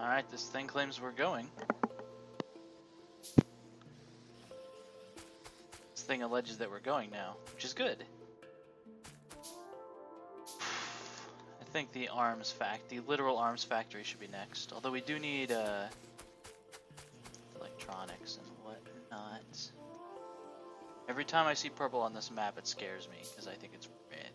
Alright, this thing claims we're going. This thing alleges that we're going now, which is good. I think the literal arms factory should be next. Although we do need electronics and whatnot. Every time I see purple on this map, it scares me because I think it's red.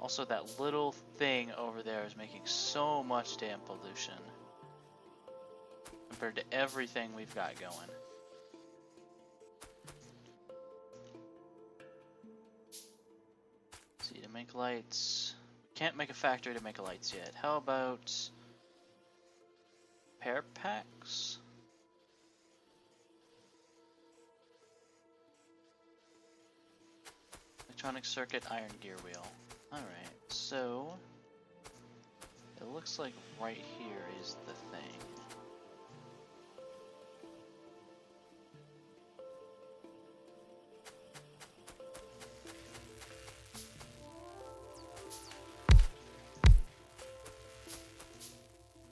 Also, that little thing over there is making so much damn pollution compared to everything we've got going. Let's see, to make lights, we can't make a factory to make lights yet. How about pair packs? Electronic circuit, iron gear wheel. Alright, so it looks like right here is the thing.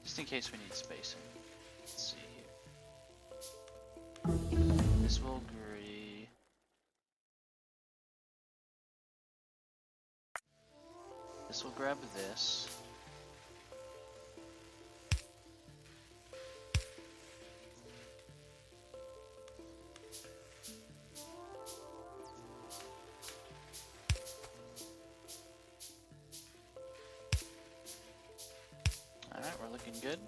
Just in case we need spacing. Let's see here. This will agree. This will grab this. Alright, we're looking good.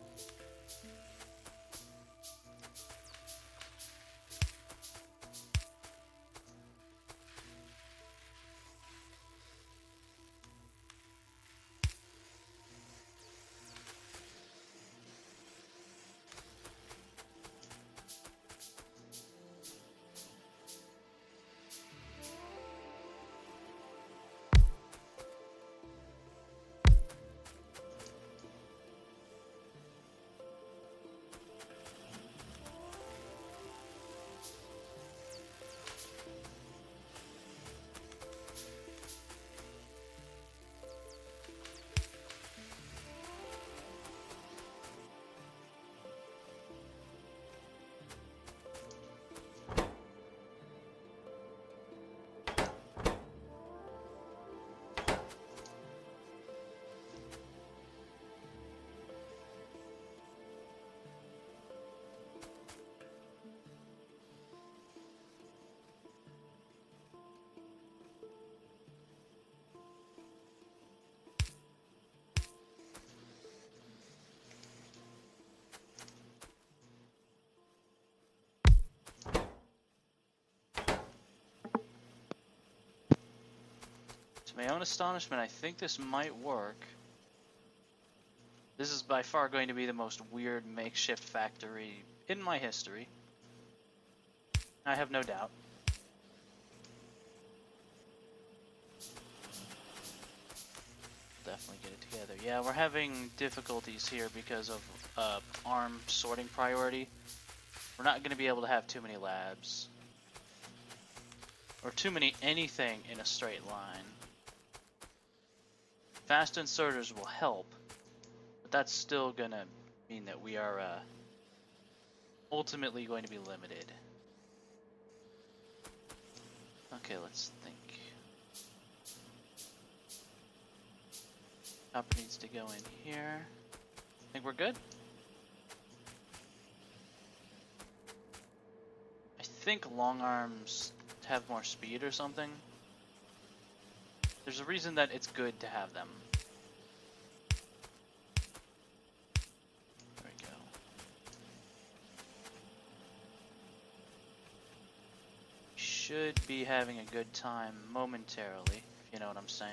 To my own astonishment, I think this might work. This is by far going to be the most weird makeshift factory in my history. I have no doubt. Definitely get it together. Yeah, we're having difficulties here because of ARM sorting priority. We're not going to be able to have too many labs. Or too many anything in a straight line. Fast inserters will help, but that's still gonna mean that we are ultimately going to be limited. Okay, let's think. Copper needs to go in here. Think we're good? I think long arms have more speed or something. There's a reason that it's good to have them. There we go. Should be having a good time momentarily, if you know what I'm saying.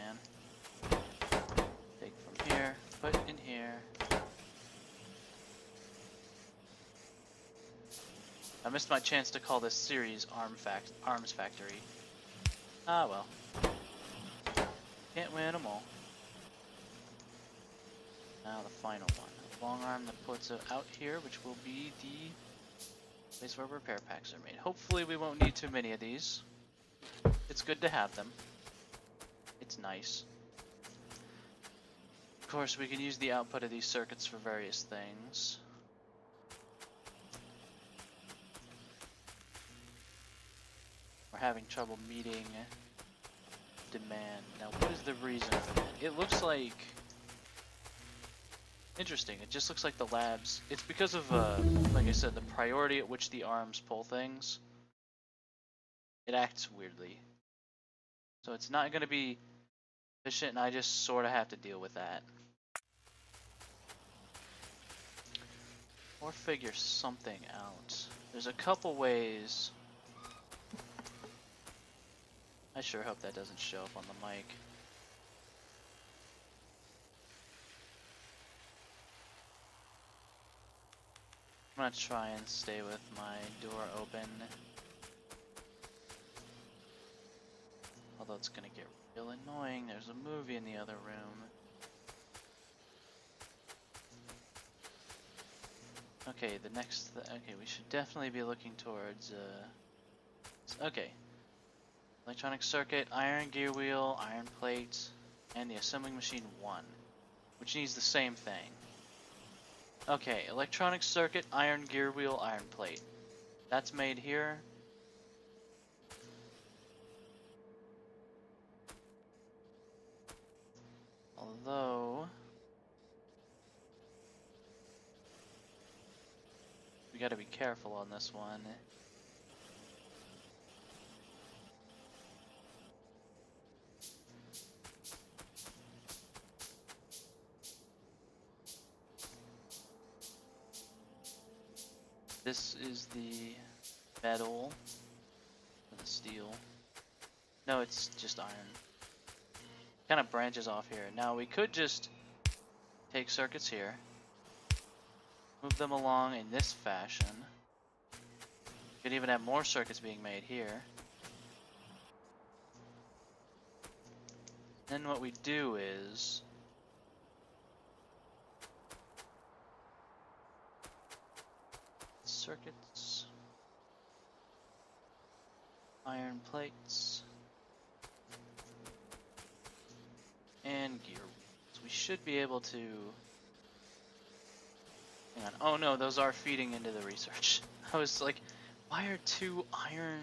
Take from here, put in here. I missed my chance to call this series Arms Factory. Ah well. Can't win them all. Now the final one. A long arm that puts it out here, which will be the place where repair packs are made. Hopefully we won't need too many of these. It's good to have them. It's nice. course, we can use the output of these circuits for various things. We're having trouble meeting demand. Now, what is the reason for that? It looks like... Interesting, it just looks like the labs... It's because of, like I said, the priority at which the arms pull things. It acts weirdly. So it's not going to be efficient, and I just sort of have to deal with that. Or figure something out. There's a couple ways. I sure hope that doesn't show up on the mic. I'm gonna try and stay with my door open. Although it's gonna get real annoying. There's a movie in the other room. Okay, the next... okay, we should definitely be looking towards... okay. Electronic circuit, iron gear wheel, iron plate, and the assembling machine 1. Which needs the same thing. Okay, electronic circuit, iron gear wheel, iron plate. That's made here. Although... we gotta be careful on this one. This is the metal, or the steel. No, it's just iron. Kind of branches off here. Now we could just take circuits here, move them along in this fashion. Could even have more circuits being made here. Then what we do is circuits, iron plates, and gear. So we should be able to... hang on. Oh no, those are feeding into the research. I was like, why are 2 iron...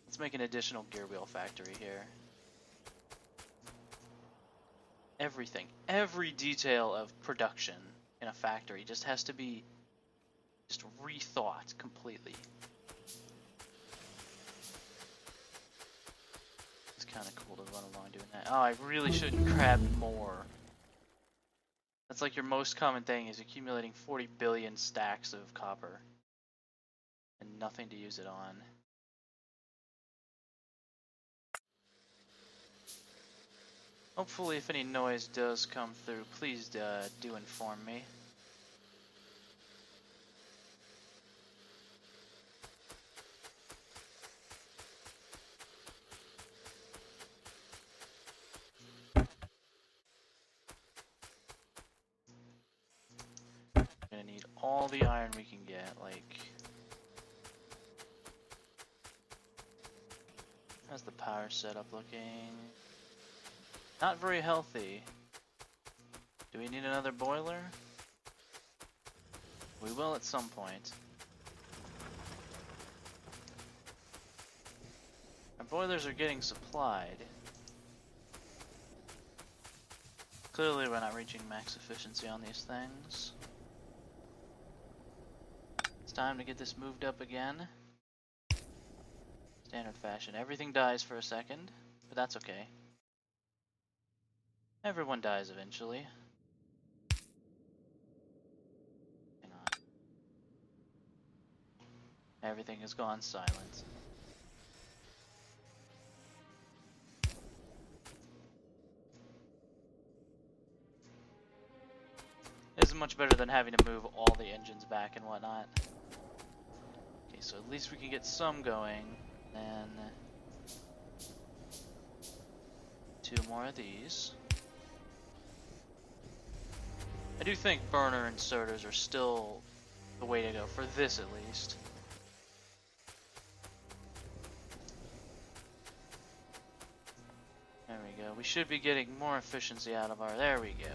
Let's make an additional gear wheel factory here. Everything, every detail of production in a factory just has to be just rethought completely. It's kind of cool to run along doing that. Oh, I really shouldn't grab more. That's like your most common thing, is accumulating 40 billion stacks of copper and nothing to use it on. Hopefully, if any noise does come through, please do inform me. We're gonna need all the iron we can get, like... how's the power setup looking? Not very healthy. Do we need another boiler? We will at some point. Our boilers are getting supplied. Clearly we're not reaching max efficiency on these things. It's time to get this moved up again. Standard fashion. Everything dies for a second, but that's okay. Everyone dies eventually. Hang on. Everything has gone silent. This is much better than having to move all the engines back and whatnot. Okay, so at least we can get some going. Then 2 more of these. I do think burner inserters are still the way to go, for this at least. There we go. we should be getting more efficiency out of our... There we go.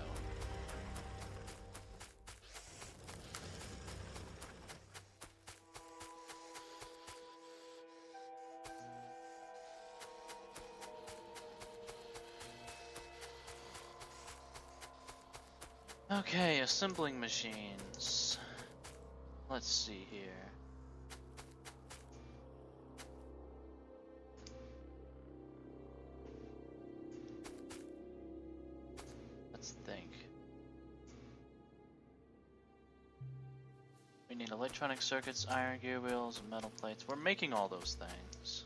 Okay, assembling machines. Let's see here. Let's think. We need electronic circuits, iron gear wheels, and metal plates. We're making all those things.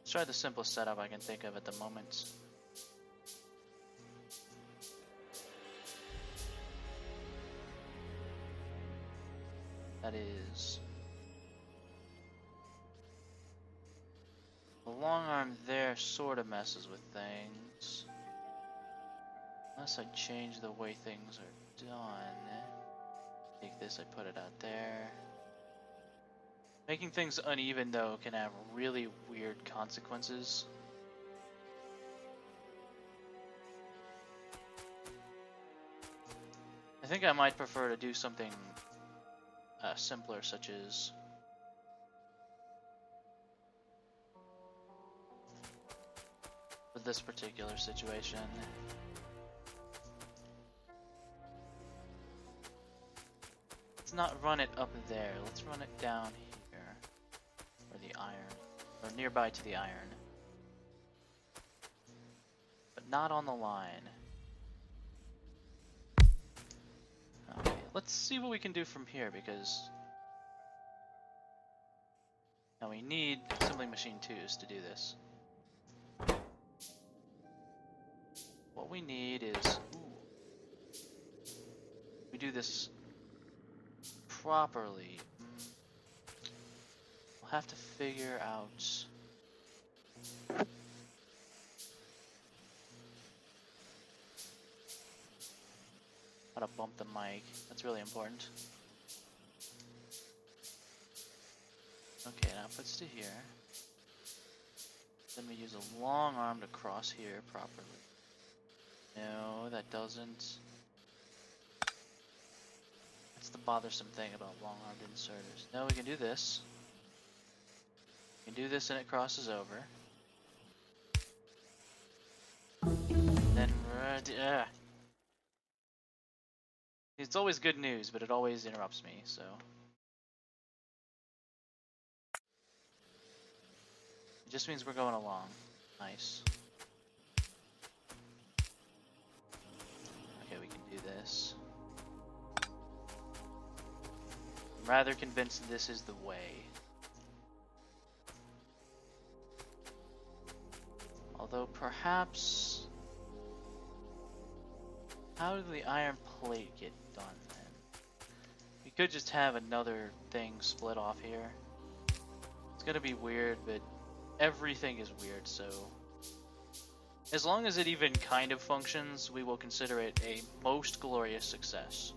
Let's try the simplest setup I can think of at the moment. That is... the long arm there sort of messes with things. Unless I change the way things are done. Take this, I put it out there. Making things uneven though can have really weird consequences. I think I might prefer to do something simpler, such as for this particular situation. Let's not run it up there, let's run it down here, or the iron, or nearby to the iron, but not on the line. Okay, let's see what we can do from here, because now we need assembling machine 2s to do this. What we need is, we do this properly. We'll have to figure out how to bump the mic. That's really important. Okay, now it puts to here. Then we use a long arm to cross here properly. No, that doesn't. That's the bothersome thing about long-armed inserters. No, we can do this. We can do this and it crosses over. Then, it's always good news, but it always interrupts me, so. It just means we're going along. Nice. Okay, we can do this. I'm rather convinced this is the way. Although perhaps... how did the iron plate get done then? We could just have another thing split off here. It's gonna be weird, but everything is weird, so... as long as it even kind of functions, we will consider it a most glorious success.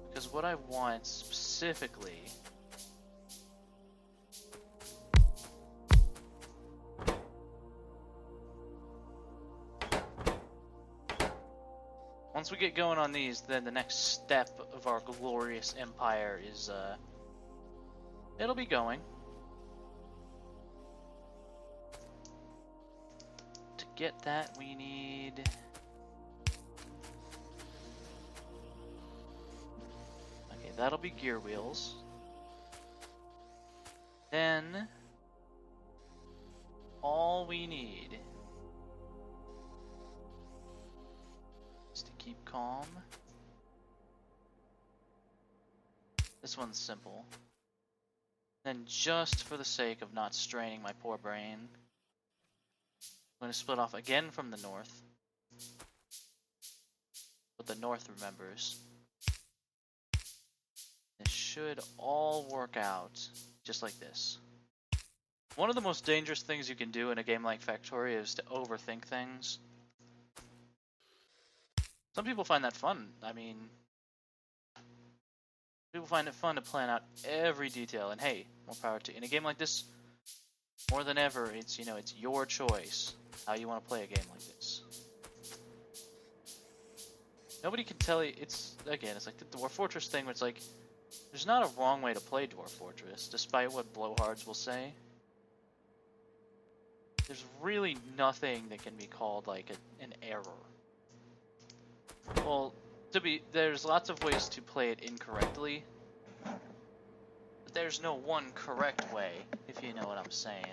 Because what I want specifically once we get going on these, then the next step of our glorious empire is it'll be going. To get that we need that'll be gear wheels. Then all we need is to keep calm. This one's simple. Then just for the sake of not straining my poor brain, I'm going to split off again from the north. What the north remembers. This should all work out just like this. One of the most dangerous things you can do in a game like Factorio is to overthink things. Some people find that fun. I mean, people find it fun to plan out every detail, and hey, more power to you. In a game like this, More than ever, it's, you know, it's your choice how you want to play a game like this. Nobody can tell you. It's, again, it's like the Dwarf Fortress thing where it's like, there's not a wrong way to play Dwarf Fortress, despite what blowhards will say. There's really nothing that can be called like an error. Well, there's lots of ways to play it incorrectly, but there's no one correct way, if you know what I'm saying.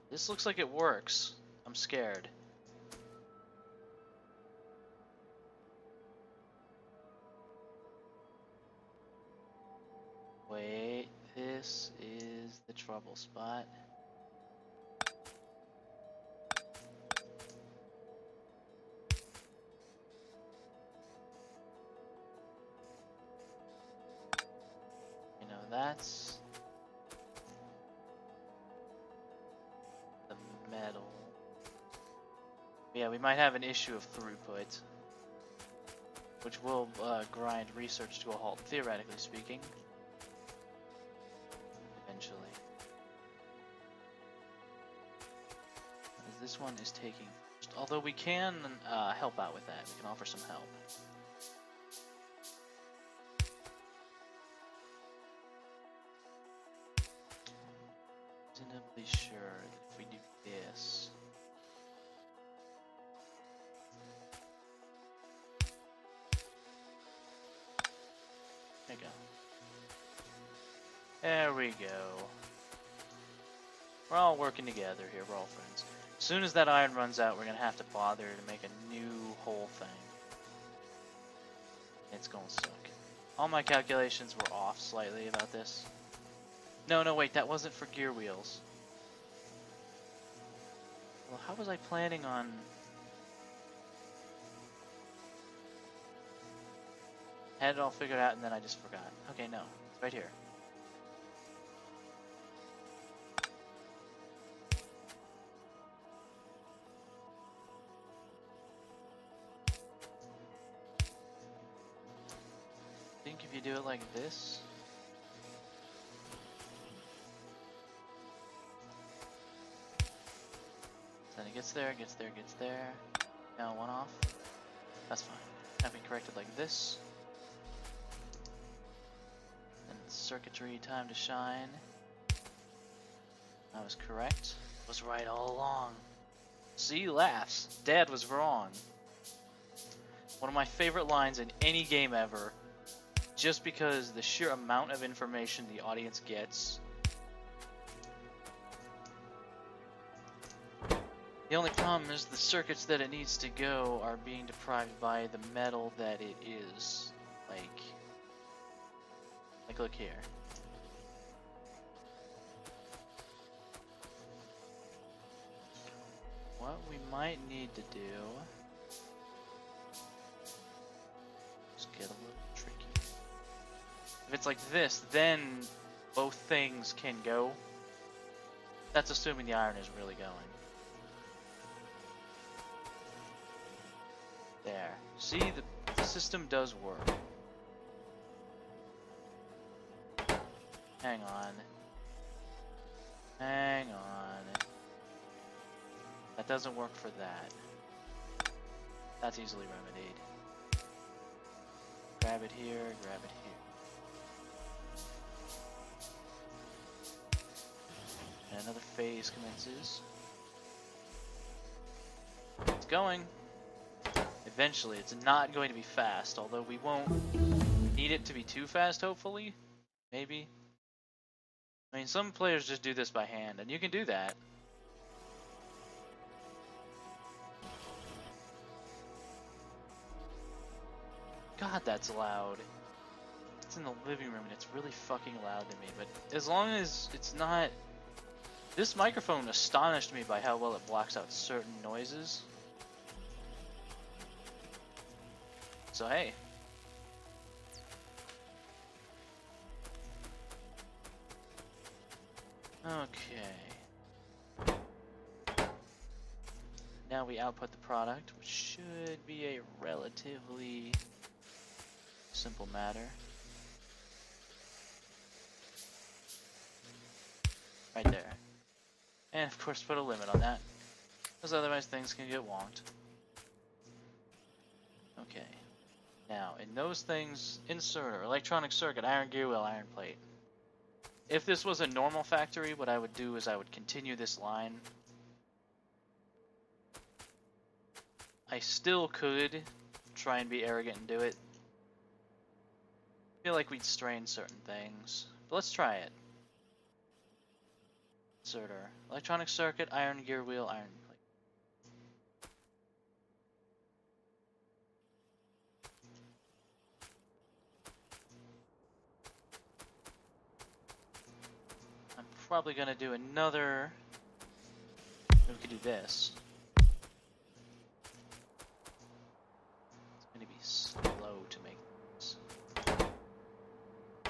This looks like it works. I'm scared. Wait, this is the trouble spot. You know, that's the metal. Yeah, we might have an issue of throughput, which will grind research to a halt, theoretically speaking. Eventually. This one is taking... Although we can help out with that. We can offer some help. Reasonably sure that if we do this... There we go. There we go. We're all working together here, we're all friends. As soon as that iron runs out, we're gonna have to bother to make a new whole thing. It's gonna suck. All my calculations were off slightly about this. No, wait, that wasn't for gear wheels. Well, how was I planning on... Had it all figured out and then I just forgot. Okay, no, it's right here. I think if you do it like this... Then it gets there, gets there, gets there. Now one off. That's fine. Have it corrected like this. And circuitry time to shine. I was correct. I was right all along. See, laughs. Dad was wrong. One of my favorite lines in any game ever. Just because the sheer amount of information the audience gets. The only problem is the circuits that it needs to go are being deprived by the metal that it is. Like look here. What we might need to do is get a little tricky. If it's like this, then both things can go. That's assuming the iron is really going. There. See, the system does work. Hang on. Hang on. That doesn't work for that. That's easily remedied. Grab it here, grab it here. And another phase commences. It's going. Eventually, it's not going to be fast, although we won't need it to be too fast, hopefully. Maybe. I mean, some players just do this by hand, and you can do that. God, that's loud. It's in the living room, and it's really fucking loud to me, but as long as it's not... This microphone astonished me by how well it blocks out certain noises. So hey. Okay. Now we output the product, which should be a relatively simple matter. Right there. And of course put a limit on that, because otherwise things can get wonked. Okay. Now, in those things, inserter, electronic circuit, iron gear wheel, iron plate. If this was a normal factory, what I would do is I would continue this line. I still could try and be arrogant and do it. I feel like we'd strain certain things, but let's try it. Inserter, electronic circuit, iron gear wheel, iron plate. I'm probably gonna do another. We could do this. It's gonna be slow to make this.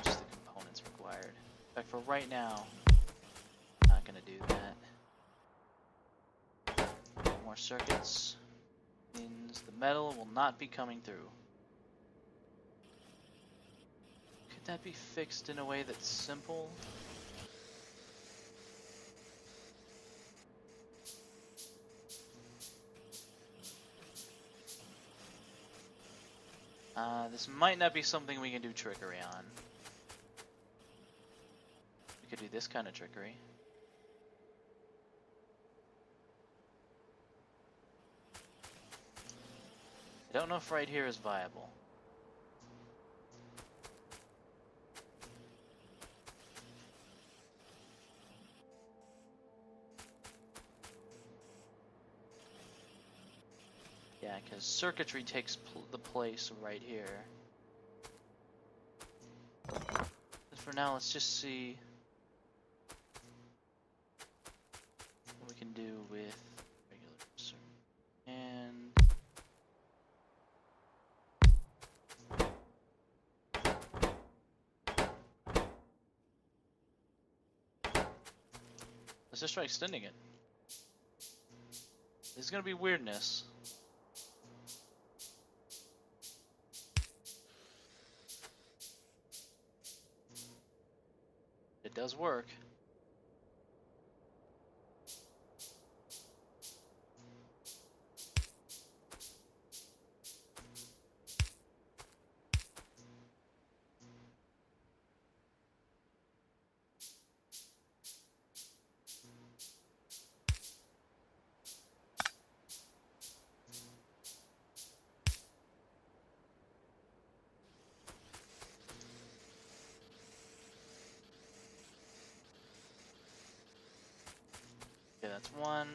Just the components required. In fact, for right now, I'm not gonna do that. More circuits. Means the metal will not be coming through. Could that be fixed in a way that's simple? This might not be something we can do trickery on. We could do this kind of trickery. I don't know if right here is viable. Yeah, because circuitry takes the place right here. But for now, let's just see what we can do with regular circuit. And let's just try extending it. There's gonna be weirdness. It does work. Okay, that's one.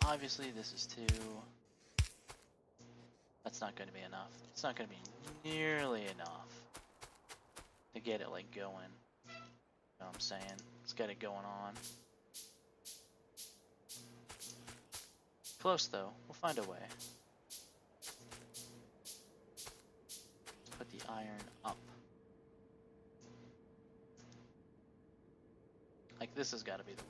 Obviously, this is two. That's not going to be enough. It's not going to be nearly enough to get it, like, going. You know what I'm saying? Let's get it going on. Close, though. We'll find a way. Let's put the iron up. Like, this has got to be the way.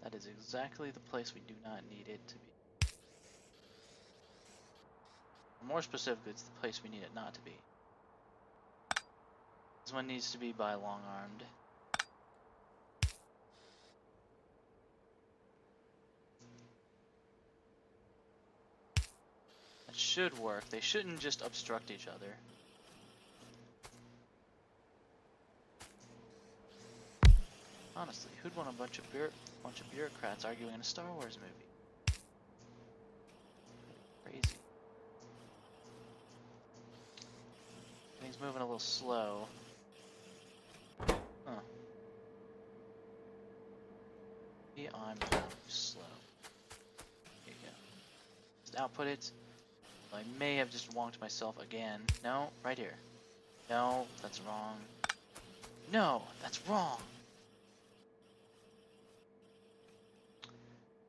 That is exactly the place we do not need it to be. More specifically, it's the place we need it not to be. This one needs to be by long-armed. That should work. They shouldn't just obstruct each other. Honestly, who'd want a bunch of bureaucrats arguing in a Star Wars movie? Crazy. Things moving a little slow. Huh. Maybe I'm a little slow. There you go. Just output it. I may have just wonked myself again. No, right here. No, that's wrong. No, that's wrong.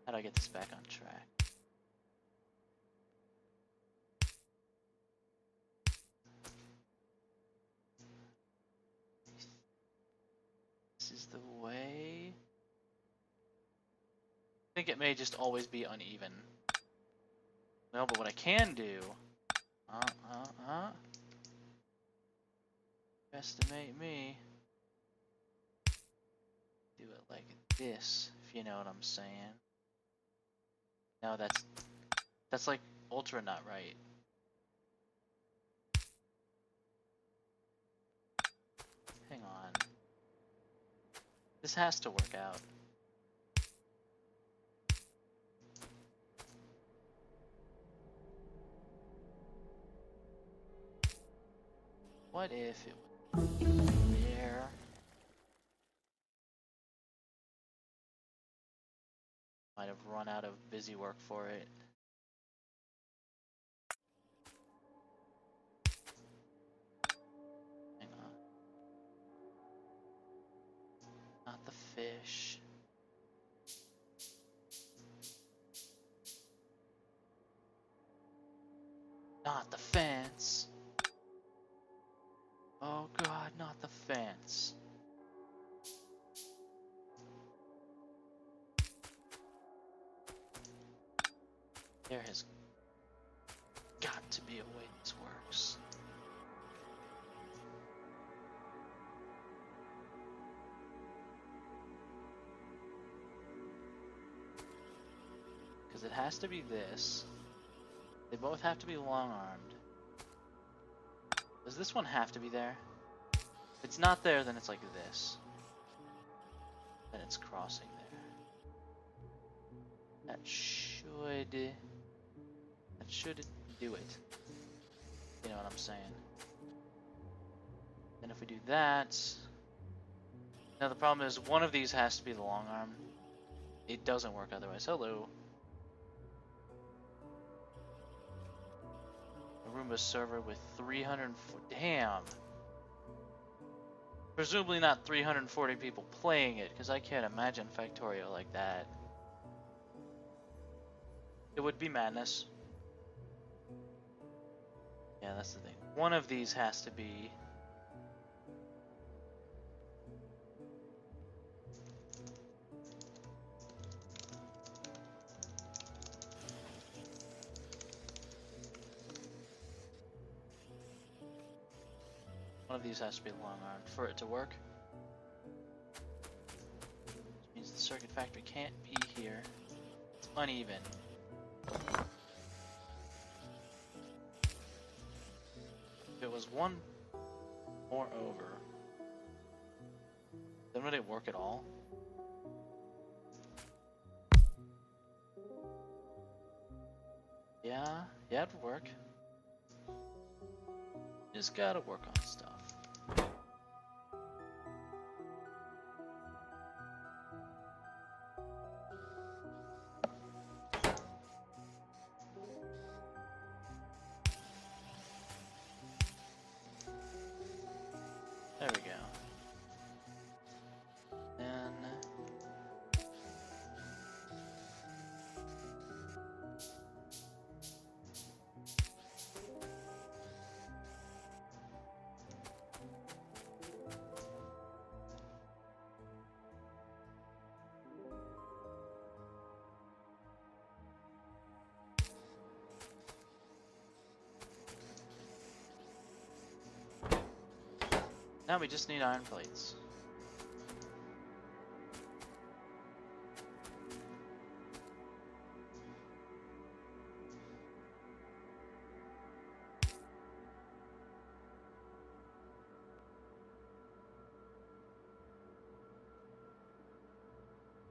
How do I get this back on track? This is the way. I think it may just always be uneven. No, but what I can do. underestimate me. Do it like this, if you know what I'm saying. No, that's like ultra not right. Hang on. This has to work out. What if it was there? Might have run out of busy work for it. Hang on. Not the fish. Not the fence. Oh god, not the fence. There has got to be a way this works. Because it has to be this. They both have to be long-armed. Does this one have to be there? If it's not there, then it's like this. Then it's crossing there. That should do it. You know what I'm saying? Then if we do that... Now the problem is one of these has to be the long arm. It doesn't work otherwise. Hello. A Roomba server with 304... Damn! Presumably not 340 people playing it, because I can't imagine Factorio like that. It would be madness. Yeah, that's the thing. One of these has to be... One of these has to be long arm for it to work. Which means the circuit factory can't be here. It's uneven. If it was one more over, then would it work at all? Yeah, it'd work. Just gotta work on stuff. There we go. Then now we just need iron plates.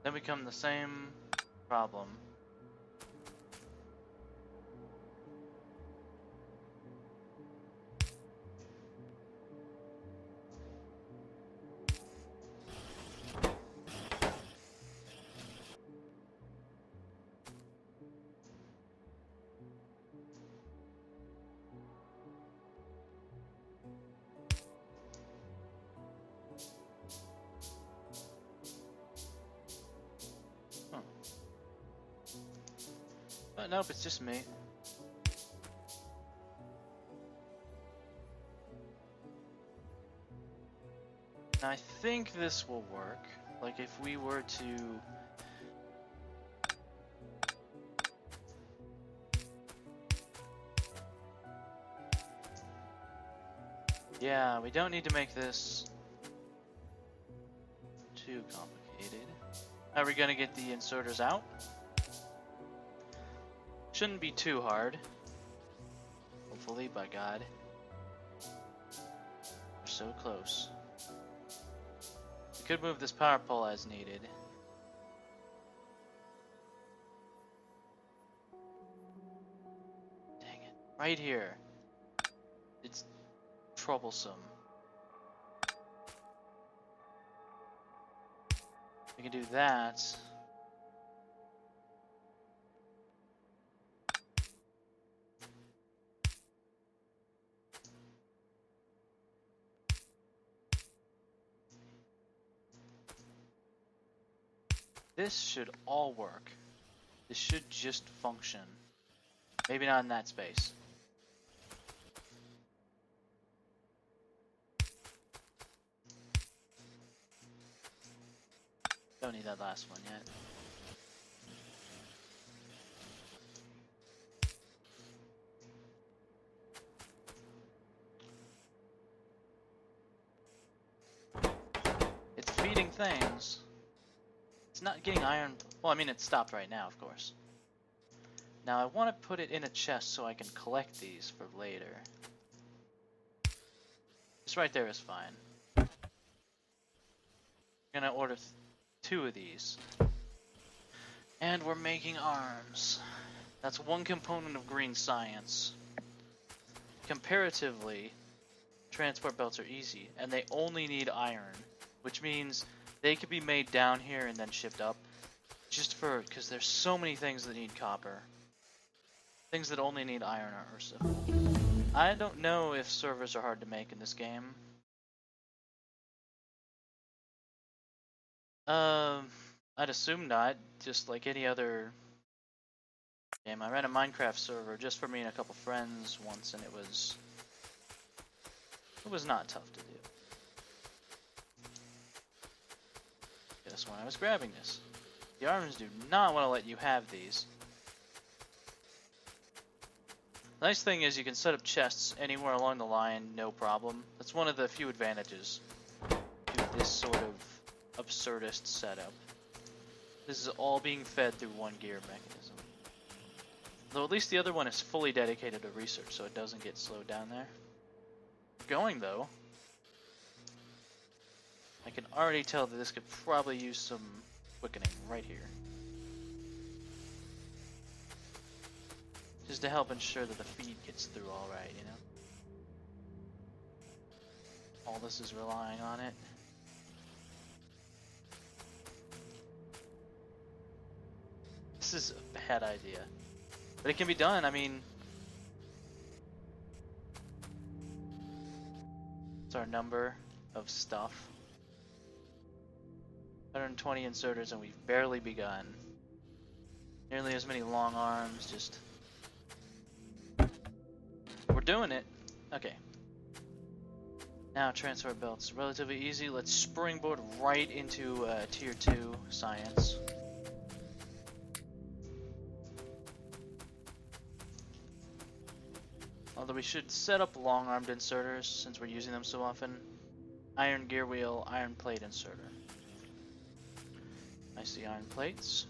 Then become the same problem. But nope, it's just me. And I think this will work. Like if we were to... Yeah, we don't need to make this too complicated. Are we gonna get the inserters out? Shouldn't be too hard. Hopefully, by God. We're so close. We could move this power pole as needed. Dang it. Right here. It's troublesome. We can do that. This should all work. This should just function. Maybe not in that space. Don't need that last one yet. It's feeding things. It's not getting iron. Well, I mean, it stopped right now, of course. Now I want to put it in a chest so I can collect these for later. This right there is fine. I'm gonna order 2 of these. And we're making arms. That's one component of green science. Comparatively, transport belts are easy, and they only need iron, which means they could be made down here and then shipped up, just because there's so many things that need copper. Things that only need iron are simple. I don't know if servers are hard to make in this game. I'd assume not, just like any other game. I ran a Minecraft server just for me and a couple friends once, and it was not tough to do. Just when I was grabbing this. The arms do not want to let you have these. The nice thing is you can set up chests anywhere along the line, no problem. That's one of the few advantages to this sort of absurdist setup. This is all being fed through one gear mechanism. Though at least the other one is fully dedicated to research, so it doesn't get slowed down there. Going though, I can already tell that this could probably use some quickening right here. Just to help ensure that the feed gets through alright, you know? All this is relying on it. This is a bad idea. But it can be done, I mean... It's our number of stuff. 120 inserters and we've barely begun. Nearly as many long arms, just... We're doing it! Okay. Now transfer belts. Relatively easy. Let's springboard right into tier 2 science. Although we should set up long-armed inserters since we're using them so often. Iron gear wheel, iron plate inserter. I see iron plates.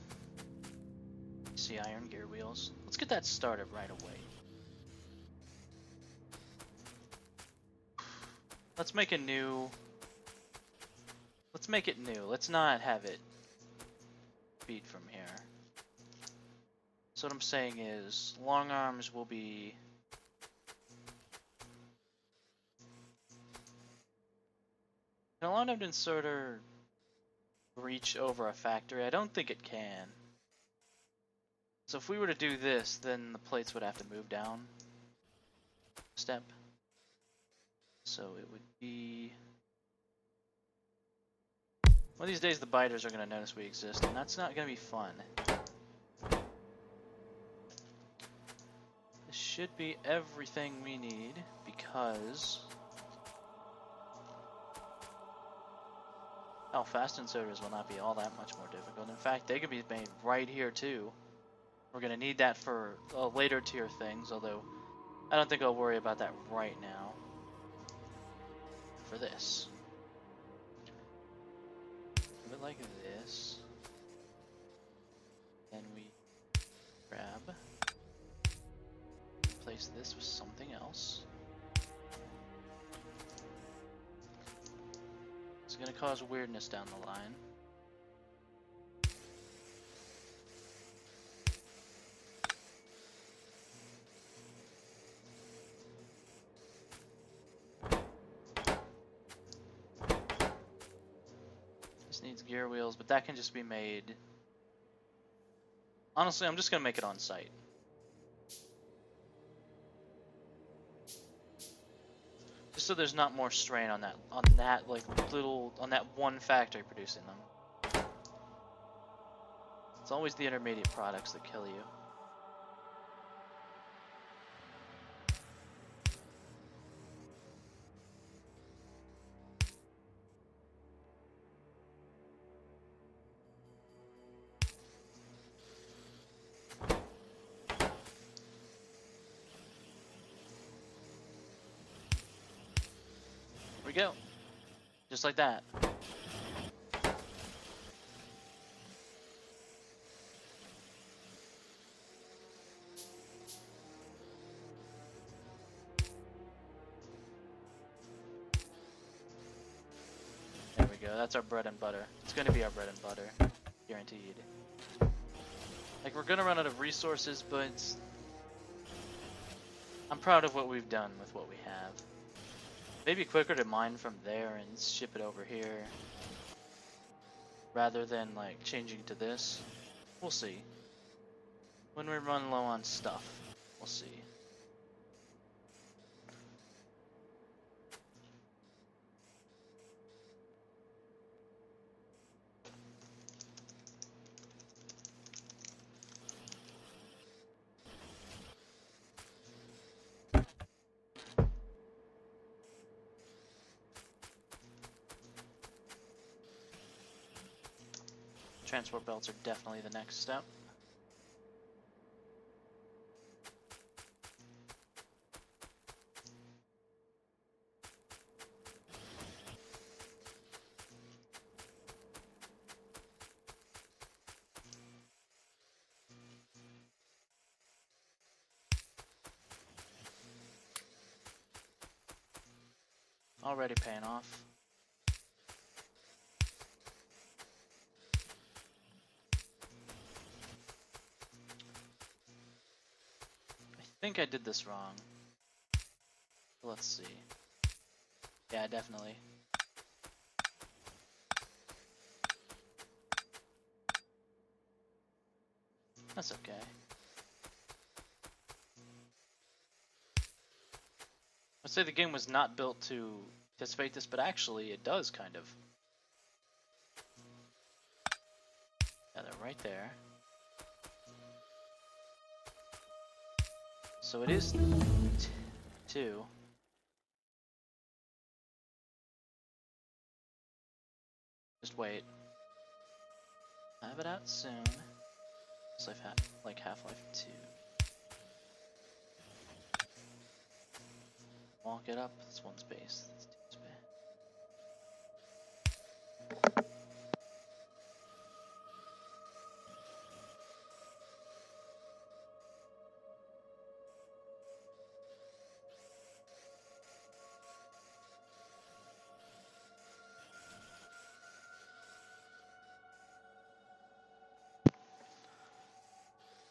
I see iron gear wheels. Let's get that started right away. Let's make a new... Let's make it new. Let's not have it beat from here. So what I'm saying is, long arms will be... Can a long-armed inserter reach over a factory? I don't think it can. So if we were to do this, then the plates would have to move down a step. So it would be... One of these days the biters are going to notice we exist, and that's not going to be fun. This should be everything we need, because... fast inserters will not be all that much more difficult. In fact, they can be made right here too. We're going to need that for later tier things, although I don't think I'll worry about that right now. for this. Move it like this. Then we grab, replace this with something else. It's gonna cause weirdness down the line. This needs gear wheels, but that can just be made. Honestly, I'm just gonna make it on site. Just so there's not more strain on that like on that one factory producing them. It's always the intermediate products that kill you. Here we go. Just like that. There we go. That's our bread and butter. It's going to be our bread and butter. Guaranteed. Like, we're going to run out of resources, but I'm proud of what we've done with what we have. Maybe quicker to mine from there and ship it over here, rather than like changing to this. We'll see. When we run low on stuff, we'll see. Transport belts are definitely the next step. Already paying off. I think I did this wrong. Let's see. Yeah, definitely. That's okay. I'd say the game was not built to anticipate this, but actually it does kind of. Yeah, they're right there. So it is 2. Just wait. I have it out soon. So I've had like Half-Life 2. Walk it up. That's 1 space. That's 2 space.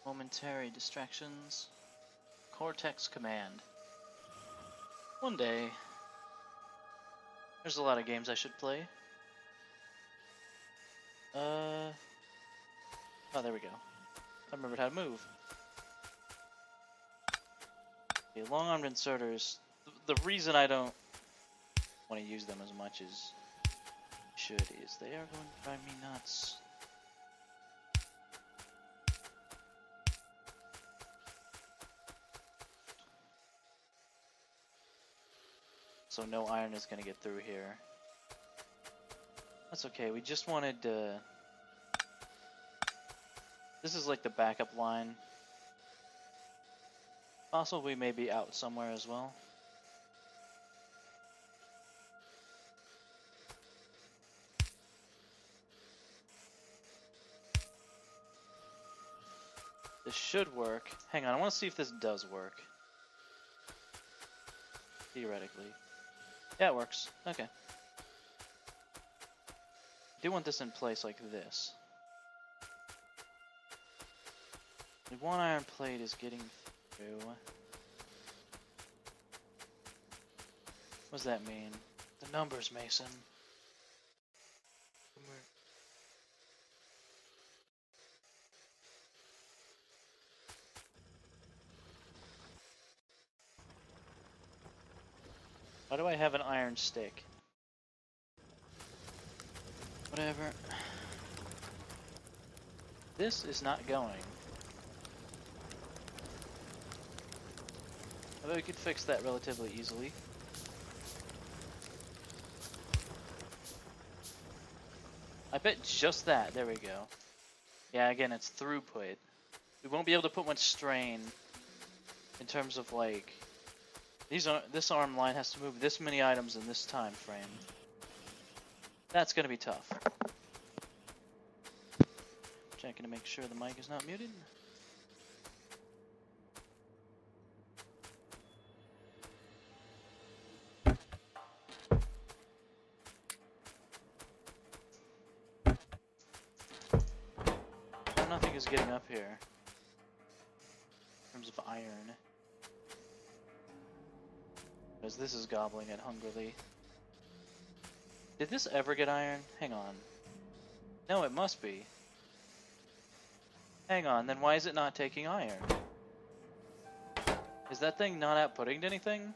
Momentary distractions. Cortex command. One day. There's a lot of games I should play. Oh, there we go. I remembered how to move. Okay, long-armed inserters. The reason I don't want to use them as much as I should is they are going to drive me nuts. So no iron is going to get through here. That's okay, we just wanted to... This is like the backup line. Possibly maybe out somewhere as well. This should work. Hang on, I want to see if this does work. Theoretically. Yeah, it works. Okay. I do want this in place like this. The one iron plate is getting through. What does that mean? The numbers, Mason. Why do I have an iron stick? Whatever. This is not going. Although we could fix that relatively easily. I bet just that. There we go. Yeah, again, it's throughput. We won't be able to put much strain in terms of like this arm line has to move this many items in this time frame. That's gonna be tough. Checking to make sure the mic is not muted. Nothing is getting up here in terms of iron. Because this is gobbling it hungrily. Did this ever get iron? Hang on. No, it must be. Hang on, then why is it not taking iron? Is that thing not outputting anything?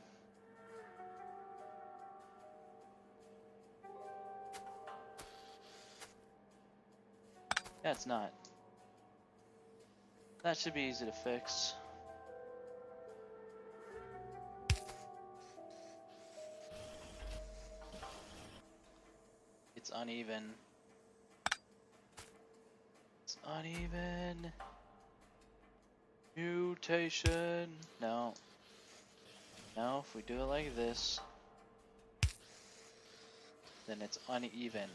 Yeah, it's not. That should be easy to fix. It's uneven. It's uneven. Mutation. No. No, if we do it like this, then it's uneven.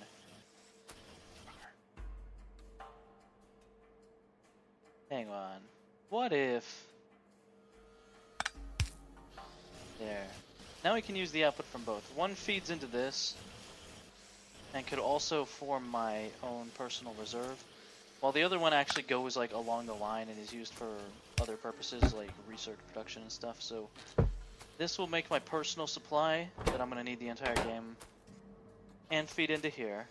Hang on. What if... There. Now we can use the output from both. One feeds into this, and could also form my own personal reserve, while the other one actually goes like along the line and is used for other purposes like research production and stuff. So this will make my personal supply that I'm going to need the entire game, and feed into here.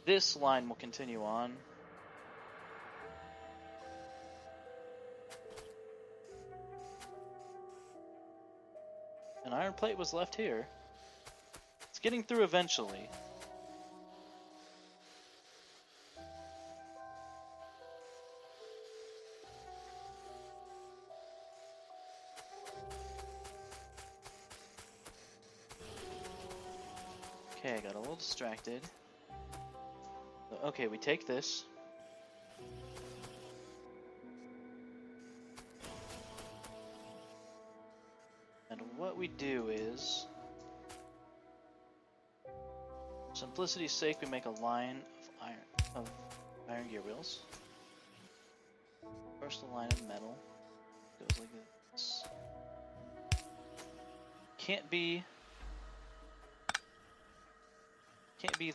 This line will continue on. An iron plate was left here. It's getting through eventually. Okay, I got a little distracted. Okay, we take this. And what we do is, for simplicity's sake, we make a line of iron gear wheels. First, a line of metal goes like this. Can't be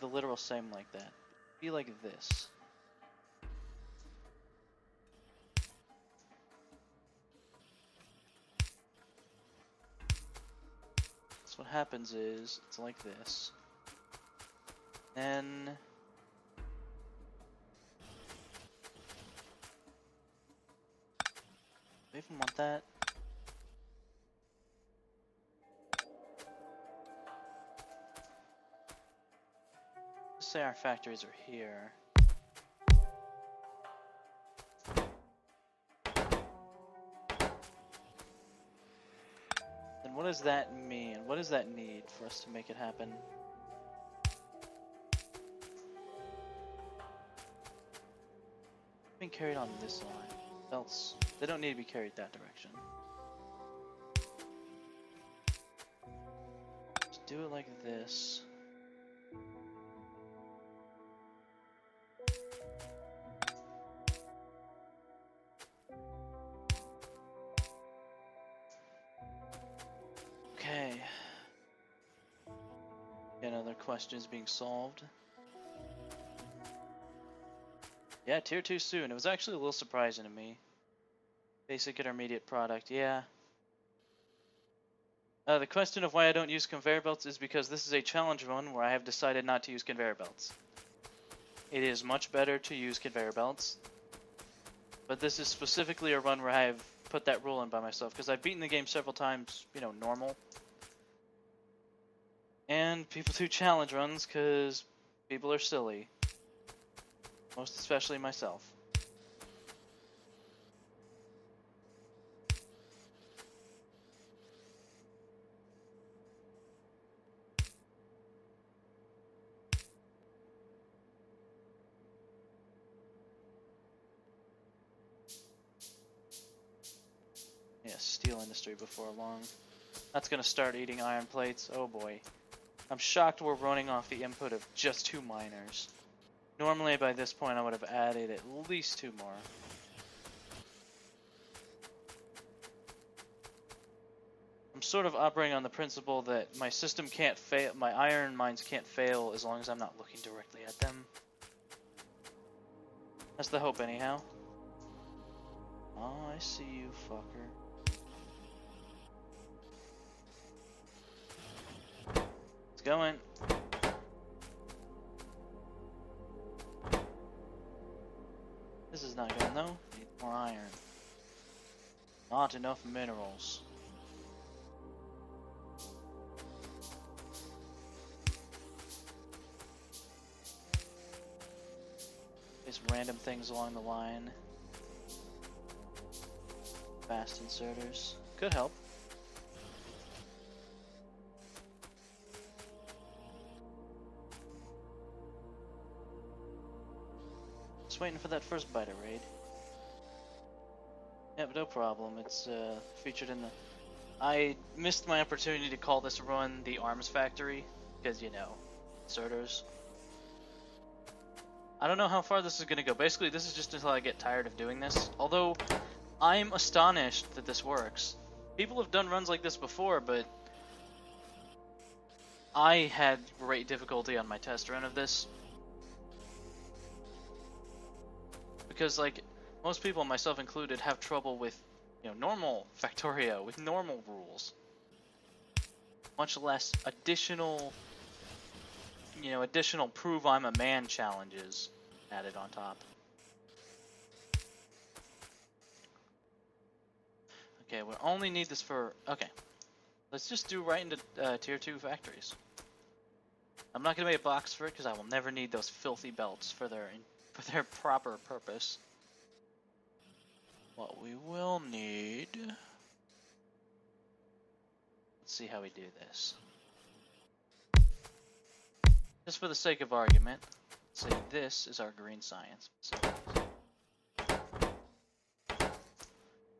the literal same like that. Be like this. So what happens is, it's like this. Then do I even want that? Let's say our factories are here. Then what does that mean? What does that need for us to make it happen? Being carried on this line. Belts, they don't need to be carried that direction. Just do it like this. Another question is being solved. Yeah, tier 2 soon. It was actually a little surprising to me. Basic intermediate product, yeah. The question of why I don't use conveyor belts is because this is a challenge run where I have decided not to use conveyor belts. It is much better to use conveyor belts, but this is specifically a run where I have put that rule in by myself because I've beaten the game several times, you know, normal. And people do challenge runs because people are silly. Most especially myself. Yeah, steel industry before long. That's gonna start eating iron plates. Oh boy. I'm shocked we're running off the input of just 2 miners. Normally by this point I would have added at least 2 more. I'm sort of operating on the principle that my system can't fail, my iron mines can't fail as long as I'm not looking directly at them. That's the hope anyhow. Oh, I see you, fucker. It's going. This is not going though. Need more iron. Not enough minerals. Just random things along the line. Fast inserters. Could help. Just waiting for that first biter raid. Yep, no problem. It's featured in the... I missed my opportunity to call this run the Arms Factory, because, you know, inserters. I don't know how far this is going to go. Basically, this is just until I get tired of doing this. Although, I'm astonished that this works. People have done runs like this before, but I had great difficulty on my test run of this. Because, like, most people, myself included, have trouble with, you know, normal Factorio, with normal rules. Much less additional, you know, additional prove I'm a man challenges added on top. Okay, we only need this for... Okay. Let's just do right into tier 2 factories. I'm not going to make a box for it because I will never need those filthy belts for their proper purpose. What we will need... Let's see how we do this. Just for the sake of argument, say this is our green science. So,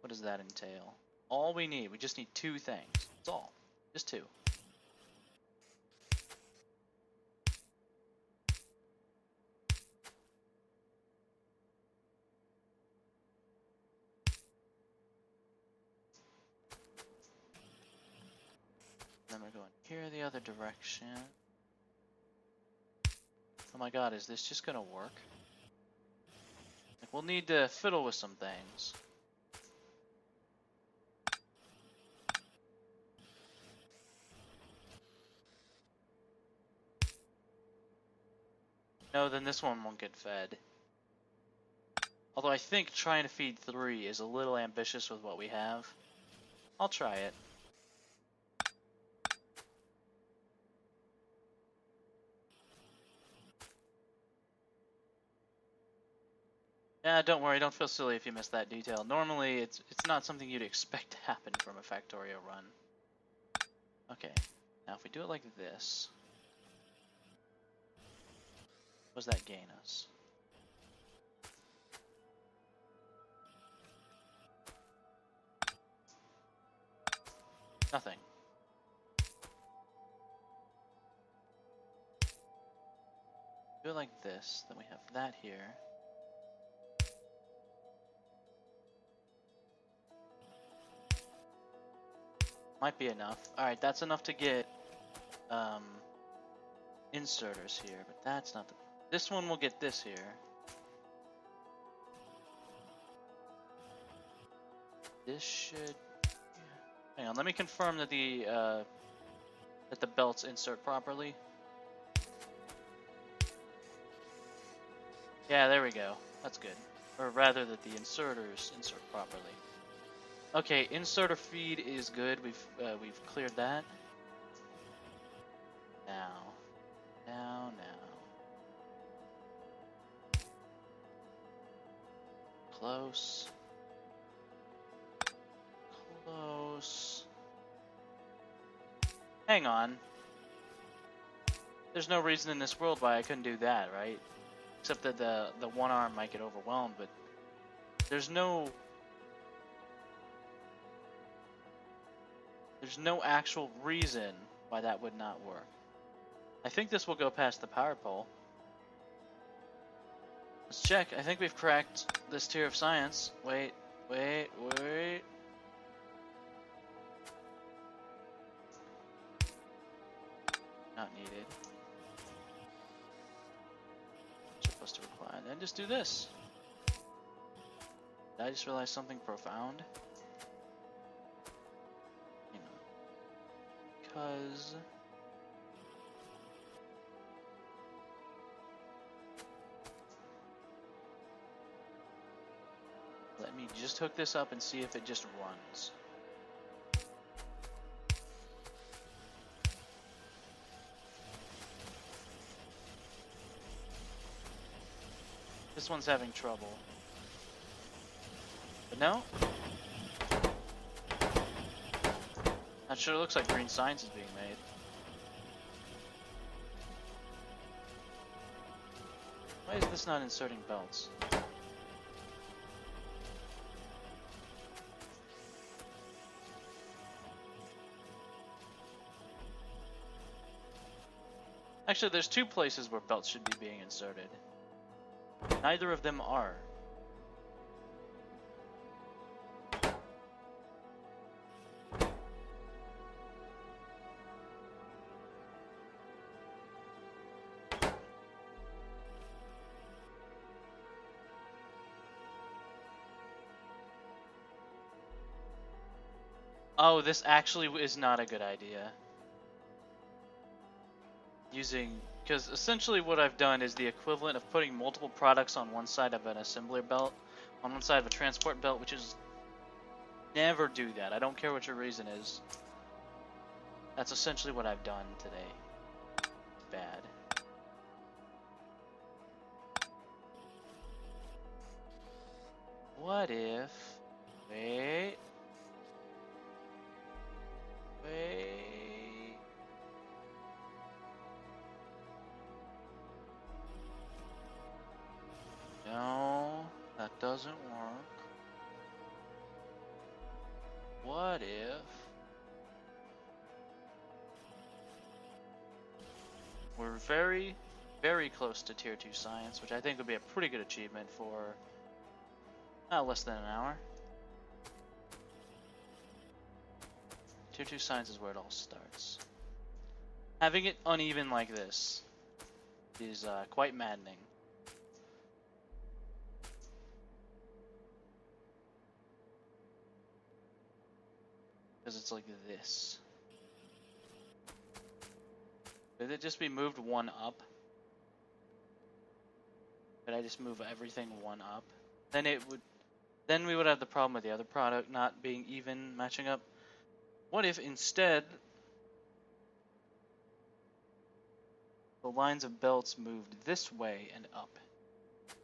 what does that entail? All we need, we just need 2 things. That's all. Just 2. Then we're going here the other direction. Oh my god, is this just gonna work? Like, we'll need to fiddle with some things. No, then this one won't get fed. Although I think trying to feed 3 is a little ambitious with what we have. I'll try it. Yeah, don't worry, don't feel silly if you missed that detail. Normally, it's not something you'd expect to happen from a Factorio run. Okay, now if we do it like this, what does that gain us? Nothing. Do it like this, then we have that here. Might be enough. Alright, that's enough to get inserters here, but that's not the... This one will get this here. This should... Hang on, let me confirm that the belts insert properly. Yeah, there we go. That's good. Or rather, that the inserters insert properly. Okay, inserter feed is good. We've cleared that. Now. Close. Hang on. There's no reason in this world why I couldn't do that, right? Except that the one arm might get overwhelmed, but there's no actual reason why that would not work. I think this will go past the power pole. Let's check. I think we've cracked this tier of science. Wait. Not needed. Supposed to reply. Then just do this. Did I just realize something profound? You know, because let me just hook this up and see if it just runs. This one's having trouble. But no. That sure looks like green science is being made. Why is this not inserting belts? Actually, there's two places where belts should be being inserted. Neither of them are. Oh, this actually is not a good idea. Because essentially what I've done is the equivalent of putting multiple products on one side of an assembler belt, on one side of a transport belt, which is never do that. I don't care what your reason is. That's essentially what I've done today. Bad. What if... Wait. No, that doesn't work. What if we're very, very close to tier 2 science, which I think would be a pretty good achievement for less than an hour. Tier 2 science is where it all starts. Having it uneven like this is quite maddening. Because it's like this. Could it just be moved one up? Could I just move everything one up? Then we would have the problem with the other product not being even matching up. What if instead the lines of belts moved this way and up?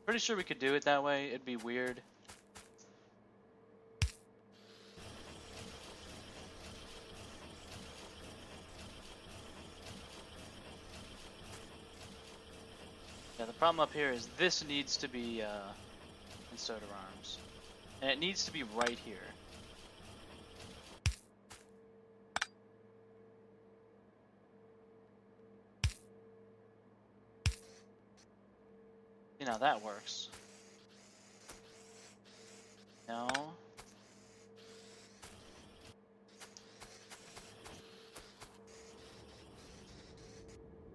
Pretty sure we could do it that way. It'd be weird. Yeah, the problem up here is this needs to be inserter arms. And it needs to be right here. You know, that works. No.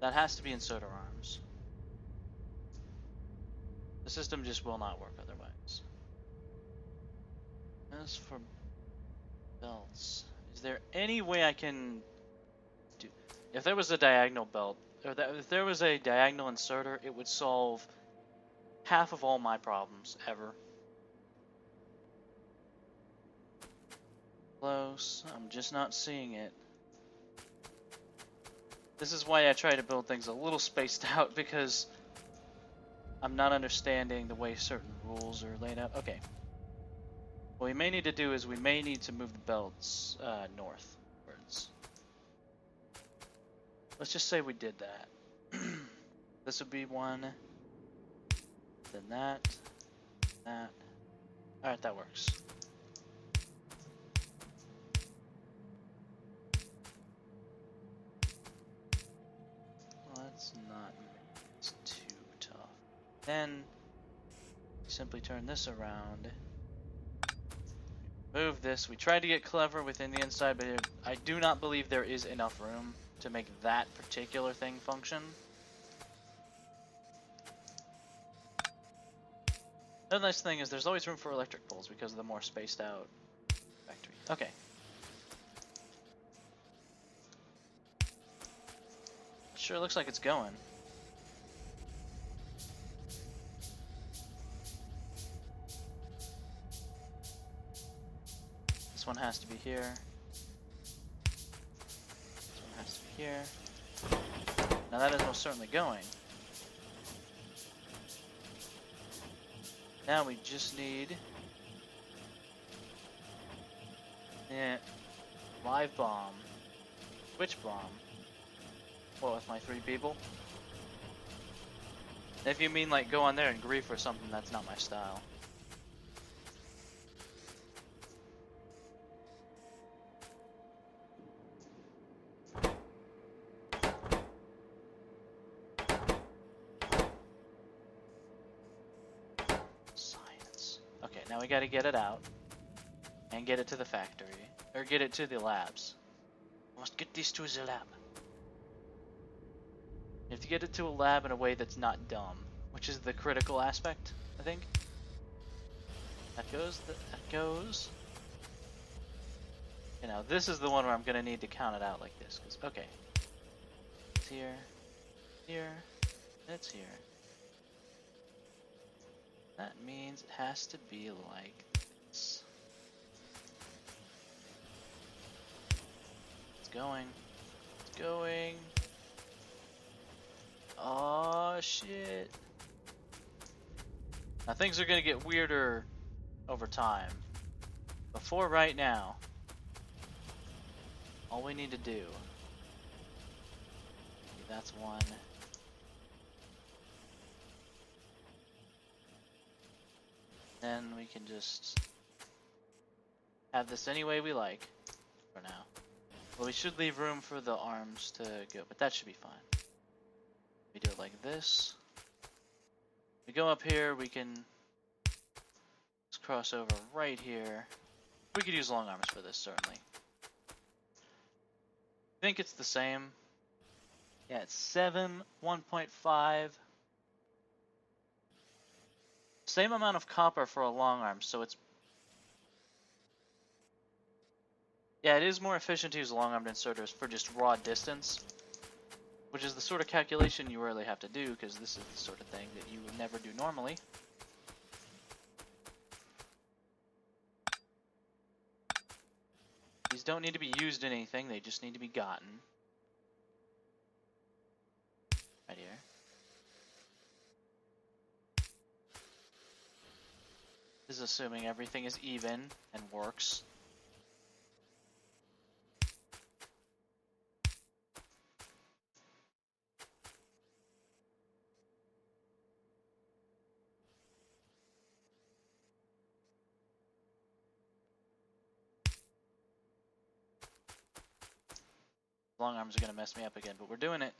That has to be inserter arms. The system just will not work otherwise. As for belts, is there any way I can do... If there was a diagonal belt, or if there was a diagonal inserter, it would solve half of all my problems ever. Close. I'm just not seeing it. This is why I try to build things a little spaced out, because I'm not understanding the way certain rules are laid out. Okay. What we may need to do is we may need to move the belts northwards. Let's just say we did that. This would be one, then that, that. Alright, that works. Let's not make this too tough. Then simply turn this around. Move this. We tried to get clever within the inside, but I do not believe there is enough room to make that particular thing function. The nice thing is there's always room for electric poles because of the more spaced out factory. Okay. Sure looks like it's going. This one has to be here. This one has to be here. Now that is most certainly going. Now we just need live bomb, switch bomb. What, with my 3 people? If you mean like go on there and grief or something, that's not my style. Science. Okay, now we gotta get it out and get it to the factory, or get it to the labs. Must get this to the lab. You have to get it to a lab in a way that's not dumb, which is the critical aspect, I think. That goes, that goes. You know, this is the one where I'm going to need to count it out like this, because, okay. It's here, here, it's here. That means it has to be like this. It's going, it's going. Oh shit. Now things are gonna get weirder over time. Before right now, all we need to do, that's one. Then we can just have this any way we like for now. Well, we should leave room for the arms to go, but that should be fine. We do it like this. We go up here, we can just cross over right here. We could use long arms for this, certainly. I think it's the same. Yeah, it's 7, 1.5. Same amount of copper for a long arm, so it's... Yeah, it is more efficient to use long-armed inserters for just raw distance. Which is the sort of calculation you rarely have to do, because this is the sort of thing that you would never do normally. These don't need to be used in anything, they just need to be gotten. Right here. This is assuming everything is even and works. Long arms are going to mess me up again, but we're doing it.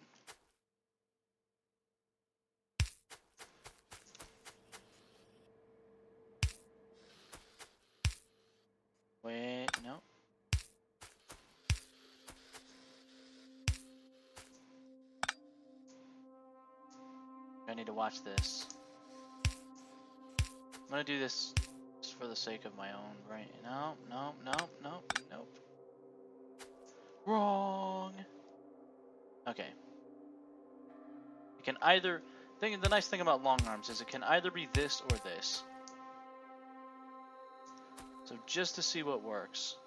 Wait, no. I need to watch this. I'm gonna do this just for the sake of my own brain. No, no, no, no, nope. Wrong. Okay. It can either. The nice thing about long arms is it can either be this or this. So just to see what works.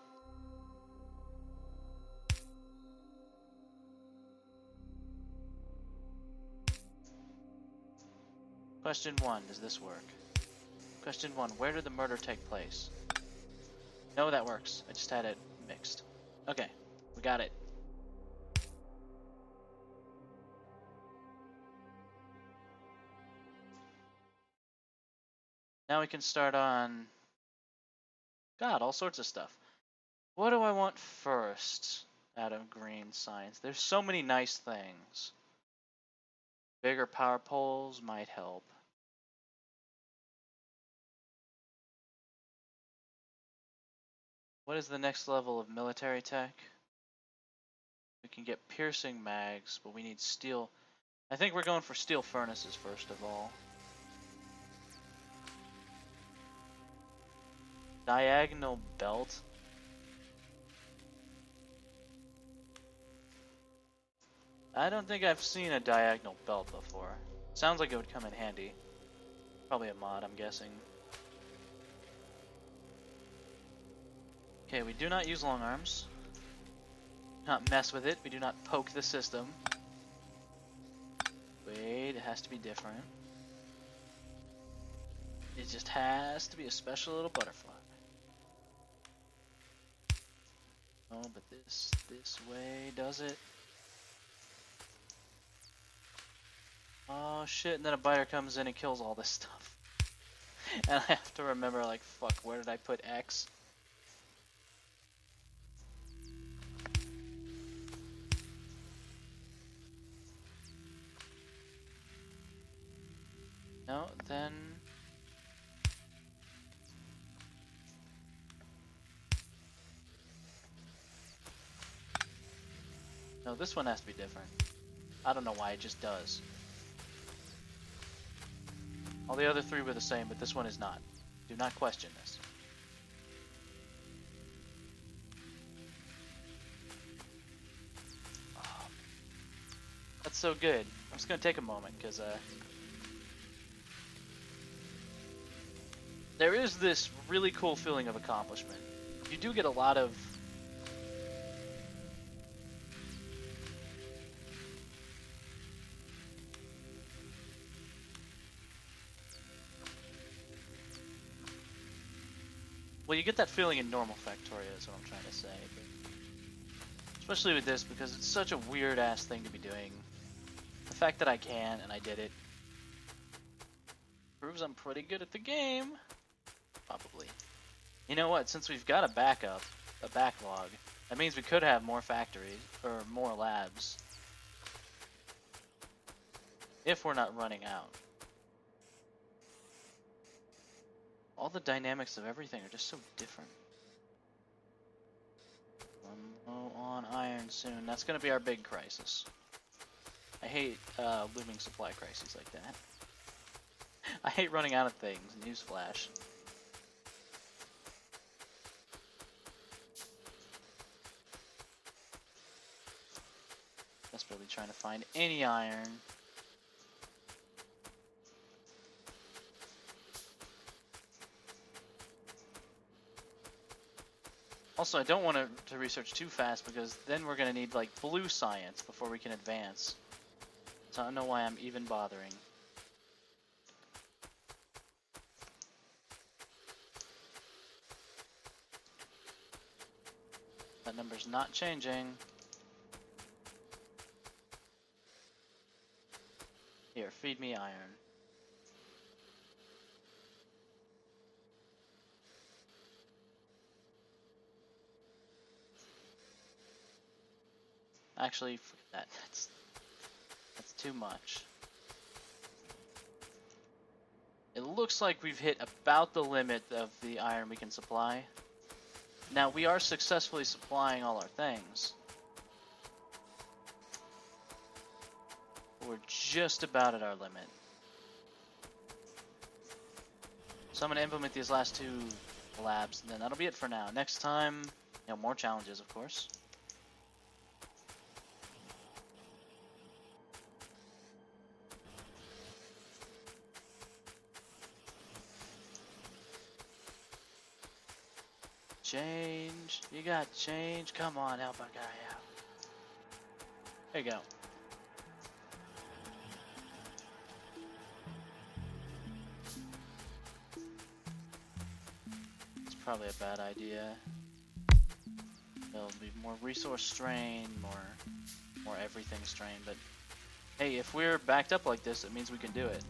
Question 1, does this work? Question 1, where did the murder take place? No, that works. I just had it mixed. Okay, we got it. Now we can start on... God, all sorts of stuff. What do I want first out of green science? There's so many nice things. Bigger power poles might help. What is the next level of military tech? We can get piercing mags, but we need steel. I think we're going for steel furnaces first of all. Diagonal belt. I don't think I've seen a diagonal belt before. Sounds like it would come in handy. Probably a mod, I'm guessing. Okay, we do not use long arms. Do not mess with it. We do not poke the system. Wait, it has to be different. It just has to be a special little butterfly. Oh, but this way does it. Oh shit, and then a biter comes in and kills all this stuff. And I have to remember, like, fuck, where did I put X? No, then... No, this one has to be different. I don't know why, it just does. All the other three were the same, but this one is not. Do not question this. Oh, that's so good. I'm just gonna take a moment, because there is this really cool feeling of accomplishment. You do get a lot of... Well, you get that feeling in normal Factorio is what I'm trying to say. But especially with this, because it's such a weird-ass thing to be doing. The fact that I can, and I did it, proves I'm pretty good at the game. Probably. You know what? Since we've got a backup, a backlog, that means we could have more factories, or more labs. If we're not running out. All the dynamics of everything are just so different. I'm low on iron soon. That's going to be our big crisis. I hate looming supply crises like that. I hate running out of things. Newsflash. Desperately trying to find any iron. Also, I don't want to research too fast because then we're going to need like blue science before we can advance. So I don't know why I'm even bothering. That number's not changing. Here, feed me iron. Actually, forget that. That's too much. It looks like we've hit about the limit of the iron we can supply. Now, we are successfully supplying all our things. We're just about at our limit. So I'm gonna implement these last 2 labs, and then that'll be it for now. Next time, more challenges, of course. Change. You got change. Come on, help a guy out. There you go. It's probably a bad idea. There'll be more resource strain, more everything strain, but hey, if we're backed up like this, it means we can do it.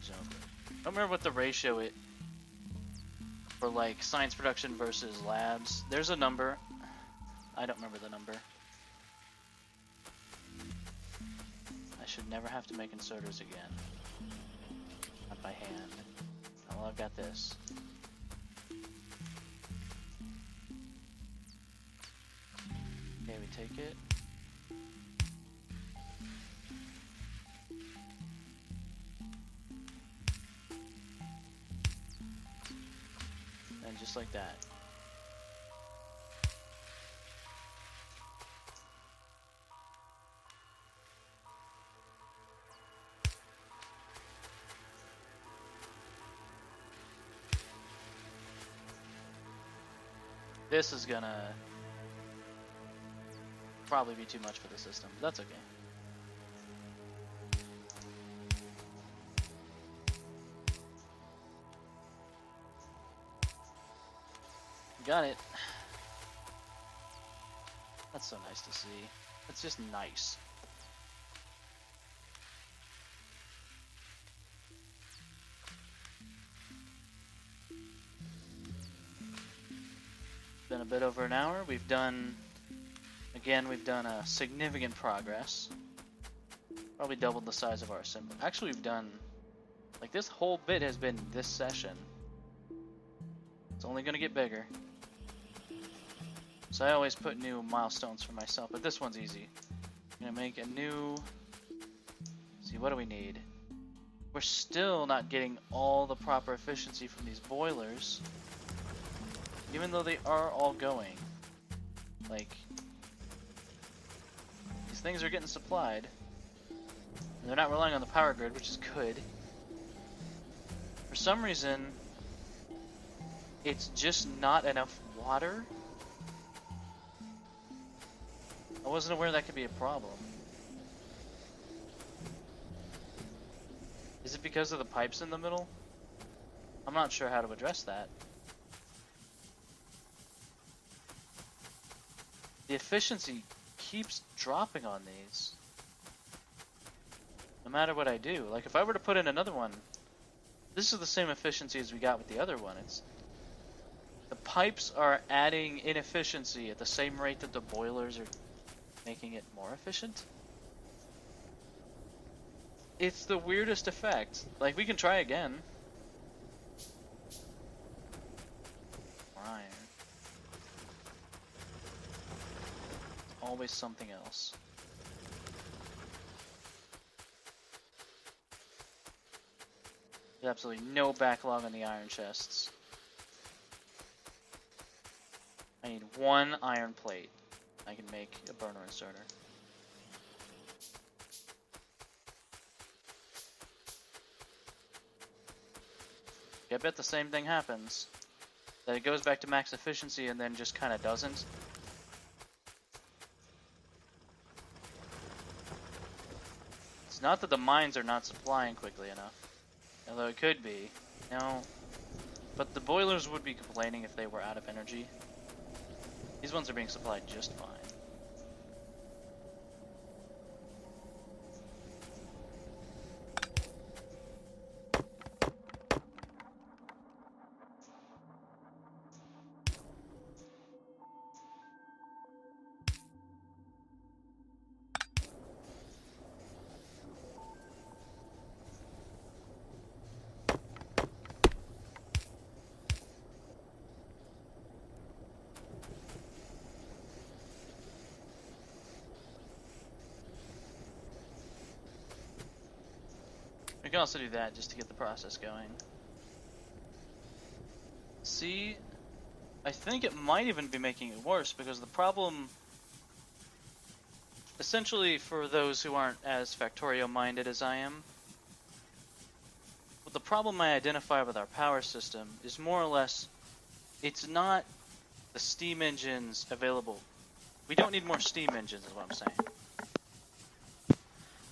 So, I don't remember what the ratio is for like science production versus labs. There's a number. I don't remember the number. I should never have to make inserters again. Not by hand. Oh, well, I've got this. Okay, we take it. And just like that. This is gonna probably be too much for the system, but that's okay. Got it. That's so nice to see. It's just nice. Been a bit over an hour. We've done a significant progress. Probably doubled the size of our assembly. Actually, we've done, like, this whole bit has been this session. It's only gonna get bigger. So I always put new milestones for myself, but this one's easy. I'm gonna make a new, see, what do we need? We're still not getting all the proper efficiency from these boilers, even though they are all going. Like, these things are getting supplied. And they're not relying on the power grid, which is good. For some reason, it's just not enough water. I wasn't aware that could be a problem. Is it because of the pipes in the middle? I'm not sure how to address that. The efficiency keeps dropping on these. No matter what I do. Like, if I were to put in another one, this is the same efficiency as we got with the other one. It's the pipes are adding inefficiency at the same rate that the boilers are making it more efficient. It's the weirdest effect. Like, we can try again. More iron. Always something else. There's absolutely no backlog on the iron chests. I need 1 iron plate. I can make a burner inserter. I bet the same thing happens. That it goes back to max efficiency and then just kind of doesn't. It's not that the mines are not supplying quickly enough. Although it could be. No. But the boilers would be complaining if they were out of energy. These ones are being supplied just fine. We can also do that just to get the process going. See, I think it might even be making it worse because the problem, essentially for those who aren't as Factorio minded as I am, the problem I identify with our power system is more or less, it's not the steam engines available. We don't need more steam engines is what I'm saying.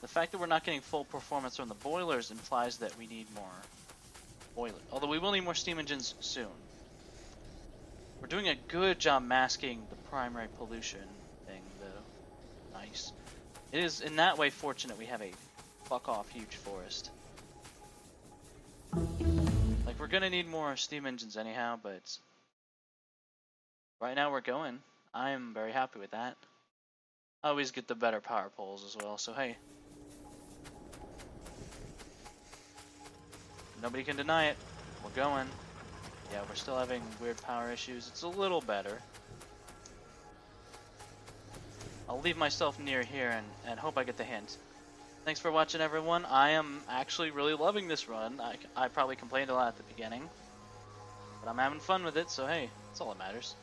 The fact that we're not getting full performance from the boilers implies that we need more boilers. Although we will need more steam engines soon. We're doing a good job masking the primary pollution thing though. Nice. It is in that way fortunate we have a fuck off huge forest. Like, we're gonna need more steam engines anyhow, but right now we're going. I am very happy with that. I always get the better power poles as well, so hey. Nobody can deny it. We're going. Yeah, we're still having weird power issues. It's a little better. I'll leave myself near here and hope I get the hint. Thanks for watching, everyone. I am actually really loving this run. I probably complained a lot at the beginning, but I'm having fun with it, so hey, that's all that matters.